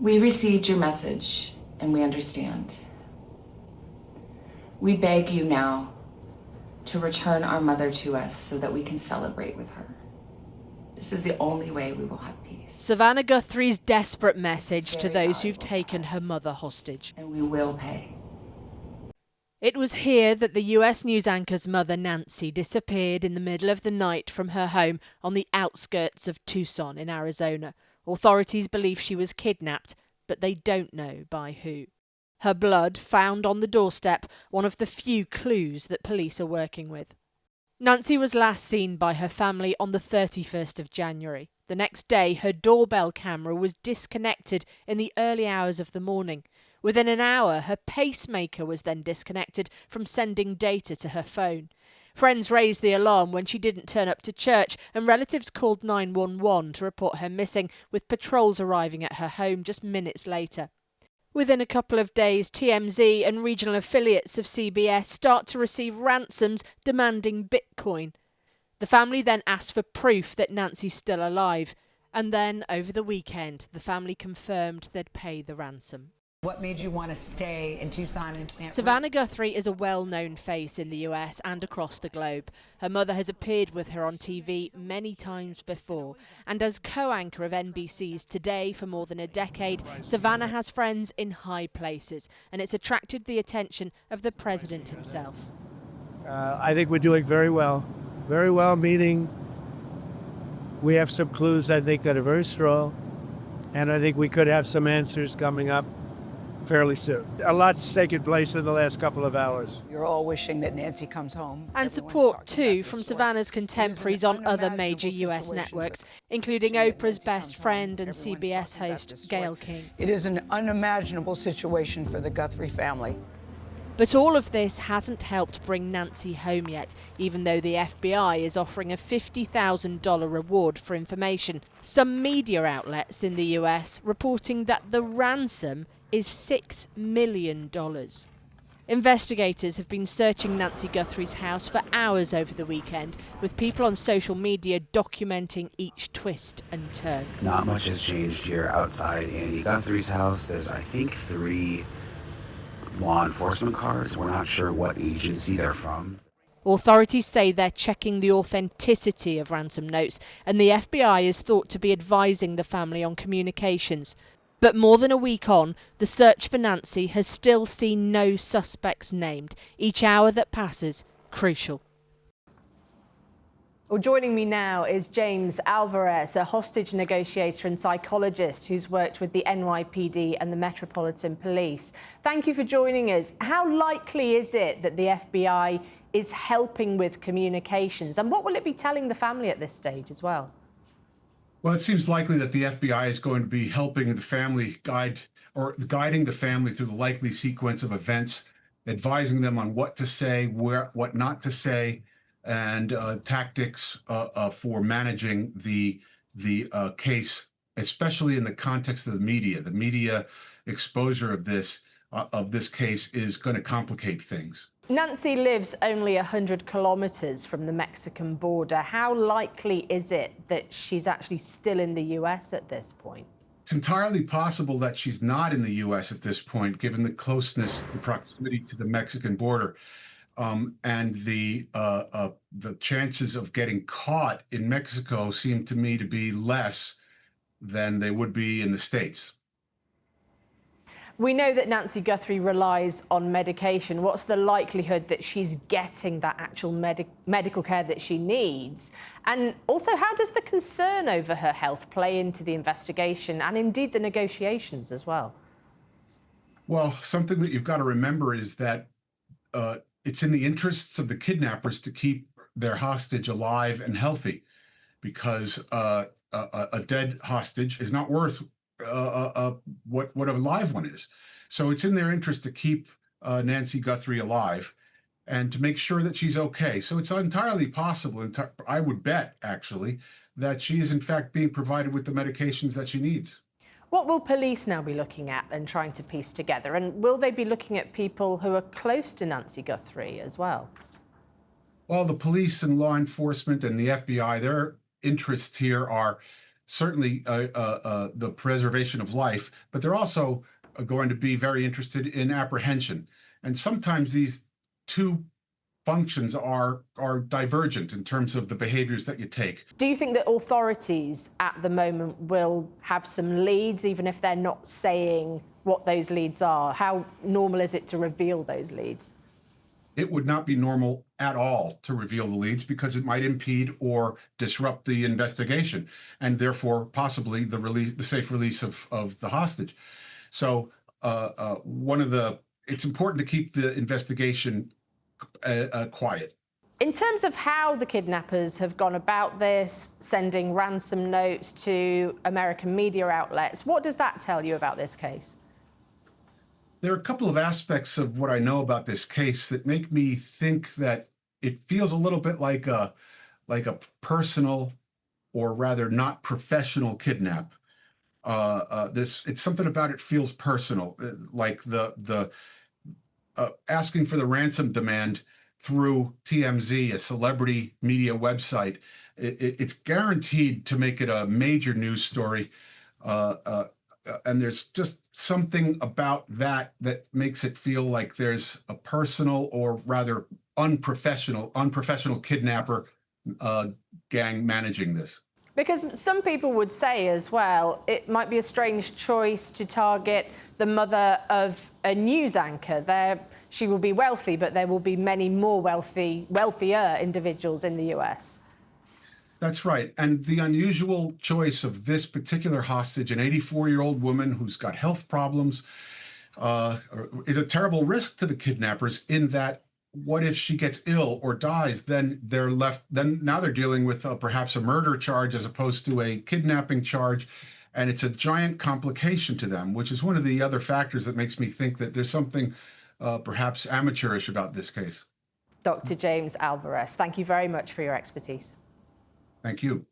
We received your message and we understand. We beg you now to return our mother to us so that we can celebrate with her. This is the only way we will have peace. Savannah Guthrie's desperate message to those who've taken her mother hostage. And we will pay. It was here that the US news anchor's mother, Nancy, disappeared in the middle of the night from her home on the outskirts of Tucson in Arizona. Authorities believe she was kidnapped, but they don't know by who. Her blood found on the doorstep, one of the few clues that police are working with. Nancy was last seen by her family on the 31st of January. The next day, her doorbell camera was disconnected in the early hours of the morning. Within an hour, her pacemaker was then disconnected from sending data to her phone. Friends raised the alarm when she didn't turn up to church, and relatives called 911 to report her missing, with patrols arriving at her home just minutes later. Within a couple of days, TMZ and regional affiliates of CBS start to receive ransoms demanding Bitcoin. The family then asked for proof that Nancy's still alive, and then over the weekend, the family confirmed they'd pay the ransom. What made you want to stay in Tucson and plant? Savannah Guthrie is a well-known face in the US and across the globe. Her mother has appeared with her on TV many times before, and as co-anchor of NBC's Today for more than a decade, Savannah has friends in high places, and it's attracted the attention of the president himself. I think we're doing very well, meaning we have some clues I think that are very strong, and I think we could have some answers coming up fairly soon. A lot's taken place in the last couple of hours. You're all wishing that Nancy comes home. And support too from Savannah's contemporaries on other major US networks, including Oprah's best friend and CBS host Gayle King. It is an unimaginable situation for the Guthrie family. But all of this hasn't helped bring Nancy home yet, even though the FBI is offering a $50,000 reward for information. Some media outlets in the US reporting that the ransom is $6 million. Investigators have been searching Nancy Guthrie's house for hours over the weekend, with people on social media documenting each twist and turn. Not much has changed here outside Annie Guthrie's house. There's, I think, 3 law enforcement cars. We're not sure what agency they're from. Authorities say they're checking the authenticity of ransom notes, and the FBI is thought to be advising the family on communications. But more than a week on, the search for Nancy has still seen no suspects named. Each hour that passes, crucial. Well, joining me now is James Alvarez, a hostage negotiator and psychologist who's worked with the NYPD and the Metropolitan Police. Thank you for joining us. How likely is it that the FBI is helping with communications? And what will it be telling the family at this stage as well? Well, it seems likely that the FBI is going to be helping the family guiding the family through the likely sequence of events, advising them on what to say, what not to say, and tactics for managing the case, especially in the context of the media. The media exposure of this case is going to complicate things. Nancy lives only 100 kilometers from the Mexican border. How likely is it that she's actually still in the US at this point? It's entirely possible that she's not in the US at this point, given the closeness, the proximity to the Mexican border. And the chances of getting caught in Mexico seem to me to be less than they would be in the States. We know that Nancy Guthrie relies on medication. What's the likelihood that she's getting that actual medical care that she needs? And also, how does the concern over her health play into the investigation and indeed the negotiations as well? Well, something that you've got to remember is that it's in the interests of the kidnappers to keep their hostage alive and healthy, because a dead hostage is not worth what a live one is. So it's in their interest to keep Nancy Guthrie alive and to make sure that she's okay. So it's entirely possible, I would bet actually, that she is in fact being provided with the medications that she needs. What will police now be looking at and trying to piece together? And will they be looking at people who are close to Nancy Guthrie as well? Well, the police and law enforcement and the FBI, their interests here are certainly the preservation of life, but they're also going to be very interested in apprehension. And sometimes these two functions are divergent in terms of the behaviors that you take. Do you think that authorities at the moment will have some leads, even if they're not saying what those leads are? How normal is it to reveal those leads? It would not be normal at all to reveal the leads because it might impede or disrupt the investigation and therefore possibly the safe release of the hostage. So it's important to keep the investigation quiet. In terms of how the kidnappers have gone about this, sending ransom notes to American media outlets, what does that tell you about this case? There are a couple of aspects of what I know about this case that make me think that it feels a little bit like a personal, or rather not professional, kidnap. It's something about it feels personal, like the asking for the ransom demand through TMZ, a celebrity media website. It's guaranteed to make it a major news story. And there's just something about that makes it feel like there's a personal, or rather unprofessional kidnapper gang managing this. Because some people would say as well, it might be a strange choice to target the mother of a news anchor. She will be wealthy, but there will be many more wealthier individuals in the US. That's right. And the unusual choice of this particular hostage, an 84-year-old woman who's got health problems, is a terrible risk to the kidnappers, in that what if she gets ill or dies? Then now they're dealing with perhaps a murder charge as opposed to a kidnapping charge. And it's a giant complication to them, which is one of the other factors that makes me think that there's something perhaps amateurish about this case. Dr. James Alvarez, thank you very much for your expertise. Thank you.